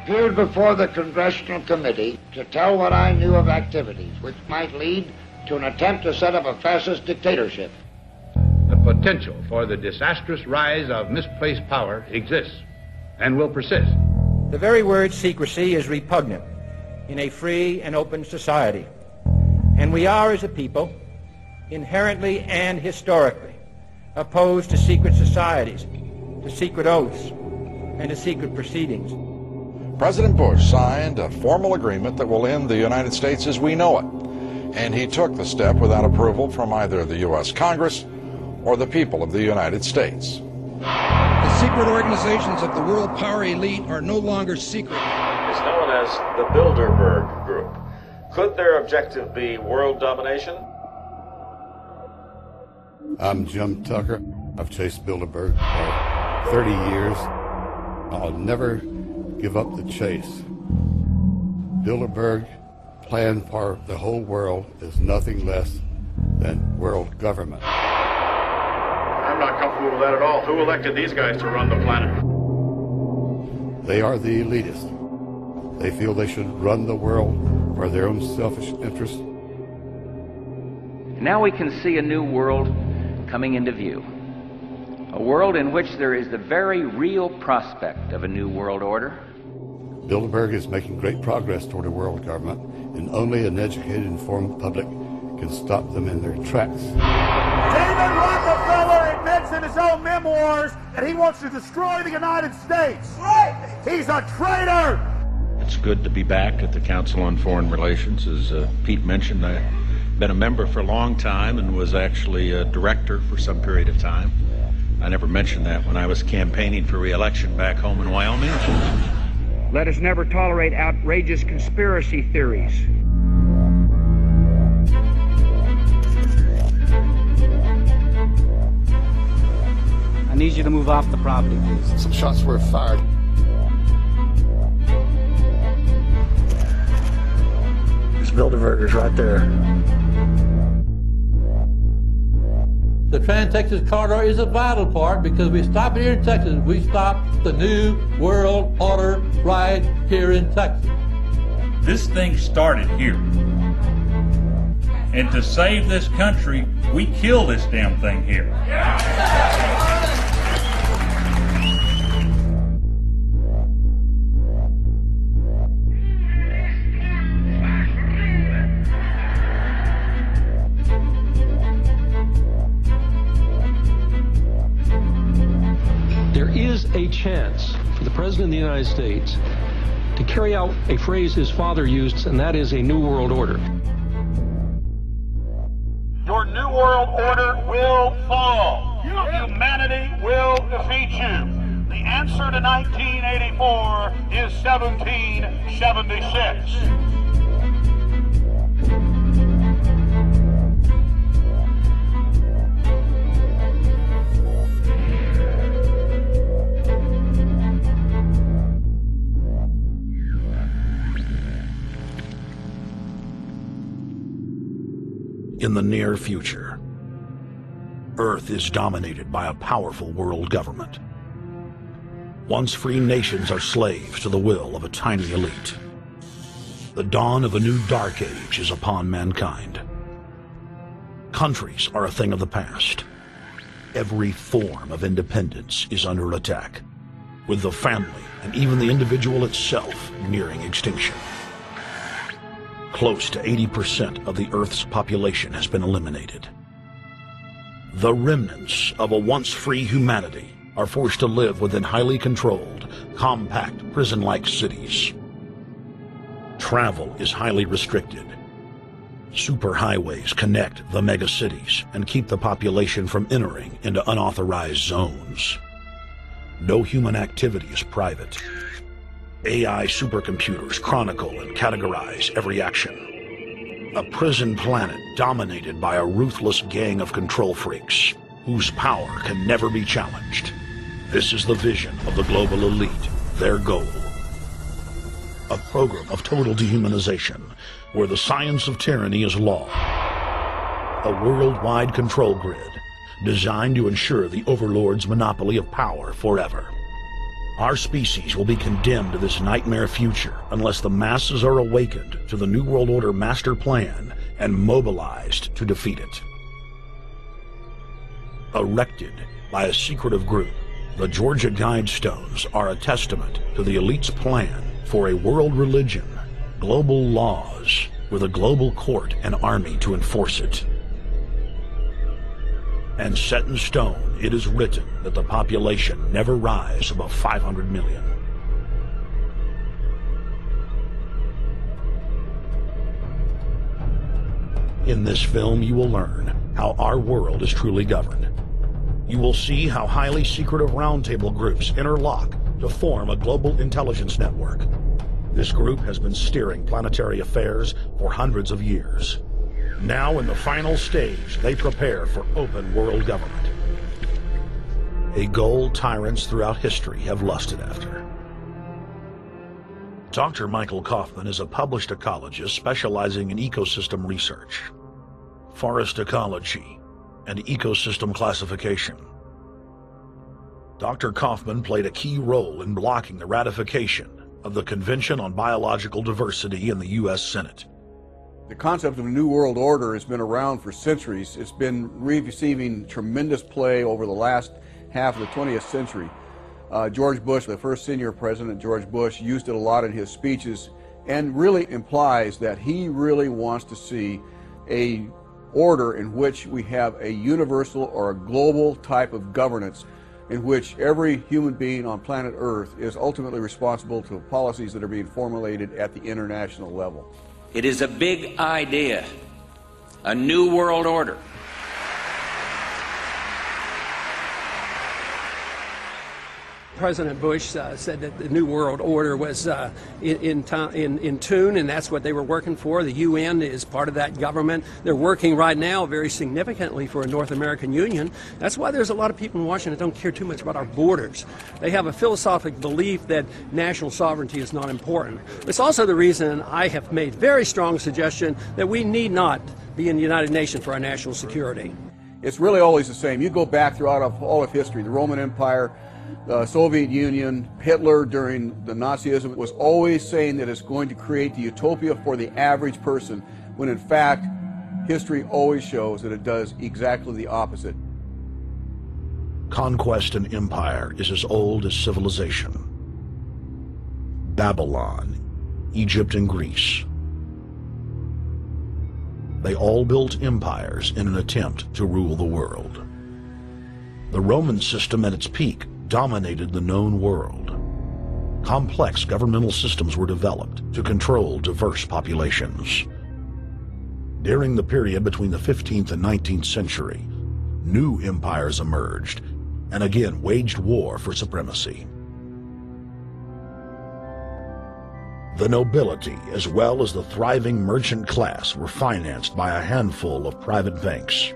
appeared before the Congressional Committee to tell what I knew of activities which might lead to an attempt to set up a fascist dictatorship. The potential for the disastrous rise of misplaced power exists and will persist. The very word secrecy is repugnant in a free and open society. And we are, as a people, inherently and historically opposed to secret societies, to secret oaths, and to secret proceedings. President Bush signed a formal agreement that will end the United States as we know it. And he took the step without approval from either the U.S. Congress or the people of the United States. The secret organizations of the world power elite are no longer secret. It's known as the Bilderberg Group. Could their objective be world domination? I'm Jim Tucker. I've chased Bilderberg for 30 years. I'll never give up the chase. Bilderberg plan for the whole world is nothing less than world government. I'm not comfortable with that at all. Who elected these guys to run the planet? They are the elitists. They feel they should run the world for their own selfish interests. Now we can see a new world coming into view. A world in which there is the very real prospect of a new world order. Bilderberg is making great progress toward a world government, and only an educated, informed public can stop them in their tracks. David Rockefeller admits in his own memoirs that he wants to destroy the United States. Right. He's a traitor. It's good to be back at the Council on Foreign Relations. As Pete mentioned, I've been a member for a long time and was actually a director for some period of time. I never mentioned that when I was campaigning for re-election back home in Wyoming. Let us never tolerate outrageous conspiracy theories. I need you to move off the property, please. Some shots were fired. There's Bilderbergers right there. The Trans-Texas Corridor is a vital part because we stop here in Texas. We stop the New World Order right here in Texas. This thing started here. And to save this country, we kill this damn thing here. There is a chance for the President of the United States to carry out a phrase his father used, and that is a New World Order. Your New World Order will fall. Humanity will defeat you. The answer to 1984 is 1776. In the near future, Earth is dominated by a powerful world government. Once free nations are slaves to the will of a tiny elite. The dawn of a new dark age is upon mankind. Countries are a thing of the past. Every form of independence is under attack, with the family and even the individual itself nearing extinction. Close to 80% of the Earth's population has been eliminated. The remnants of a once free humanity are forced to live within highly controlled, compact, prison-like cities. Travel is highly restricted. Superhighways connect the megacities and keep the population from entering into unauthorized zones. No human activity is private. AI supercomputers chronicle and categorize every action. A prison planet dominated by a ruthless gang of control freaks, whose power can never be challenged. This is the vision of the global elite, their goal. A program of total dehumanization, where the science of tyranny is law. A worldwide control grid, designed to ensure the overlord's monopoly of power forever. Our species will be condemned to this nightmare future unless the masses are awakened to the New World Order master plan and mobilized to defeat it. Erected by a secretive group, the Georgia Guidestones are a testament to the elite's plan for a world religion, global laws, with a global court and army to enforce it. And set in stone, it is written that the population never rise above 500 million. In this film, you will learn how our world is truly governed. You will see how highly secretive roundtable groups interlock to form a global intelligence network. This group has been steering planetary affairs for hundreds of years. Now, in the final stage, they prepare for open world government. A goal tyrants throughout history have lusted after. Dr. Michael Kaufman is a published ecologist specializing in ecosystem research, forest ecology, and ecosystem classification. Dr. Kaufman played a key role in blocking the ratification of the Convention on Biological Diversity in the U.S. Senate. The concept of a new world order has been around for centuries. It's been receiving tremendous play over the last half of the 20th century. George Bush, the first senior president, George Bush, used it a lot in his speeches and really implies that he really wants to see a order in which we have a universal or a global type of governance in which every human being on planet Earth is ultimately responsible to policies that are being formulated at the international level. It is a big idea, a new world order. President Bush said that the New World Order was in tune, and that's what they were working for. The UN is part of that government. They're working right now very significantly for a North American Union. That's why there's a lot of people in Washington that don't care too much about our borders. They have a philosophic belief that national sovereignty is not important. It's also the reason I have made very strong suggestion that we need not be in the United Nations for our national security. It's really always the same. You go back throughout all of history, the Roman Empire, the Soviet Union, Hitler during the Nazism was always saying that it's going to create the utopia for the average person, when in fact, history always shows that it does exactly the opposite. Conquest and empire is as old as civilization. Babylon, Egypt, and Greece. They all built empires in an attempt to rule the world. The Roman system at its peak dominated the known world. Complex governmental systems were developed to control diverse populations. During the period between the 15th and 19th century, new empires emerged and again waged war for supremacy. The nobility, as well as the thriving merchant class, were financed by a handful of private banks.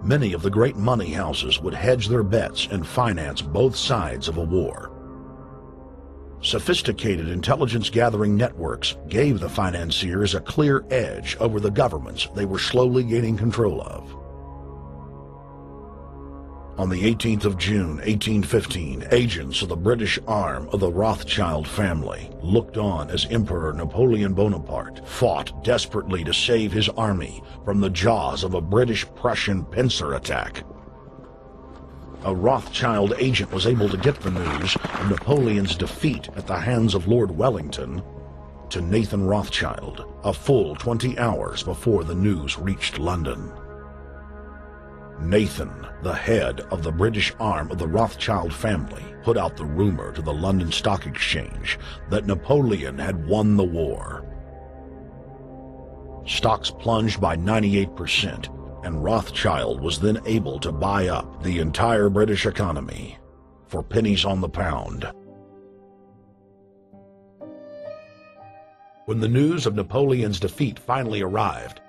Many of the great money houses would hedge their bets and finance both sides of a war. Sophisticated intelligence-gathering networks gave the financiers a clear edge over the governments they were slowly gaining control of. On the 18th of June, 1815, agents of the British arm of the Rothschild family looked on as Emperor Napoleon Bonaparte fought desperately to save his army from the jaws of a British-Prussian pincer attack. A Rothschild agent was able to get the news of Napoleon's defeat at the hands of Lord Wellington to Nathan Rothschild, a full 20 hours before the news reached London. Nathan, the head of the British arm of the Rothschild family, put out the rumor to the London Stock Exchange that Napoleon had won the war. Stocks plunged by 98%, and Rothschild was then able to buy up the entire British economy for pennies on the pound. When the news of Napoleon's defeat finally arrived,